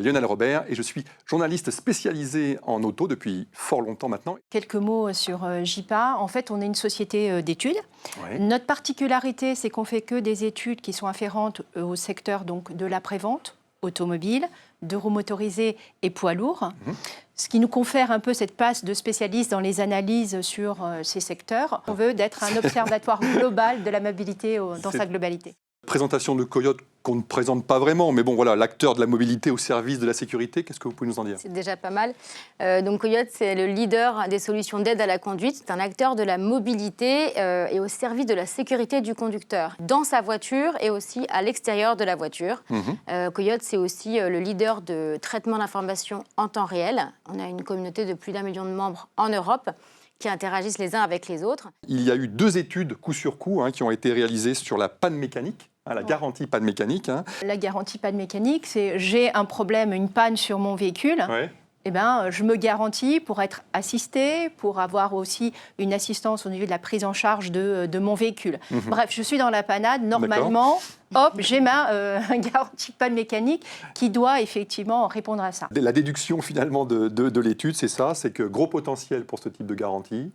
Lionel Robert et je suis journaliste spécialisé en auto depuis fort longtemps maintenant. Quelques mots sur JIPA. En fait, on est une société d'études. Ouais. Notre particularité, c'est qu'on fait que des études qui sont afférentes au secteur donc, de l'après-vente, automobile, de roues motorisées et poids lourds. Ce qui nous confère un peu cette place de spécialiste dans les analyses sur ces secteurs. On veut d'être un observatoire global de la mobilité dans sa globalité. Présentation de Coyote qu'on ne présente pas vraiment, mais bon voilà, l'acteur de la mobilité au service de la sécurité, qu'est-ce que vous pouvez nous en dire? C'est déjà pas mal. Donc Coyote, c'est le leader des solutions d'aide à la conduite. C'est un acteur de la mobilité et au service de la sécurité du conducteur, dans sa voiture et aussi à l'extérieur de la voiture. Coyote, c'est aussi le leader de traitement d'informations en temps réel. On a une communauté de plus d'1 million de membres en Europe qui interagissent les uns avec les autres. Il y a eu 2 études coup sur coup qui ont été réalisées sur la panne mécanique. La garantie panne mécanique. La garantie panne mécanique, c'est j'ai un problème, une panne sur mon véhicule. Ouais. Eh ben, je me garantis pour être assisté, pour avoir aussi une assistance au niveau de la prise en charge de mon véhicule. Bref, je suis dans la panade, normalement, hop, j'ai ma garantie panne mécanique qui doit effectivement répondre à ça. La déduction finalement de l'étude, c'est ça, c'est que gros potentiel pour ce type de garantie,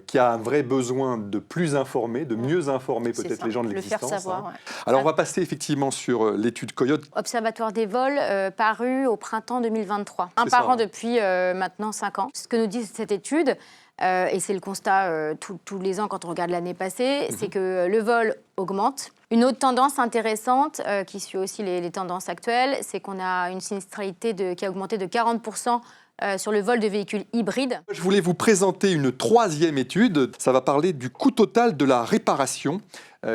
qui a un vrai besoin de plus informer, de mieux informer peut-être les gens de l'existence. Le faire savoir. Ouais. Alors on va passer effectivement sur l'étude Coyote. Observatoire des vols paru au printemps 2023. Un par an depuis maintenant 5 ans. Ce que nous dit cette étude, et c'est le constat tous les ans quand on regarde l'année passée, c'est que le vol augmente. Une autre tendance intéressante qui suit aussi les tendances actuelles, c'est qu'on a une sinistralité qui a augmenté de 40% sur le vol de véhicules hybrides. Je voulais vous présenter une 3e étude. Ça va parler du coût total de la réparation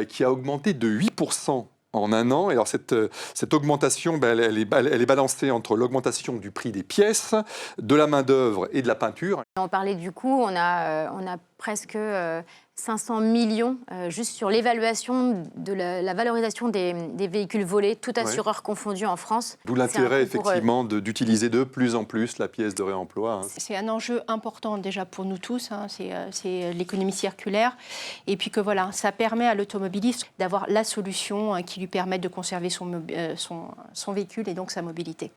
qui a augmenté de 8% en un an. Et alors cette augmentation, elle est balancée entre l'augmentation du prix des pièces, de la main-d'œuvre et de la peinture. On parlait du coût, on a presque 500 millions juste sur l'évaluation de la valorisation des véhicules volés, tout assureur confondu en France. D'où l'intérêt effectivement d'utiliser de plus en plus la pièce de réemploi. C'est un enjeu important déjà pour nous tous, c'est l'économie circulaire. Et puis que voilà, ça permet à l'automobiliste d'avoir la solution qui lui permette de conserver son véhicule et donc sa mobilité.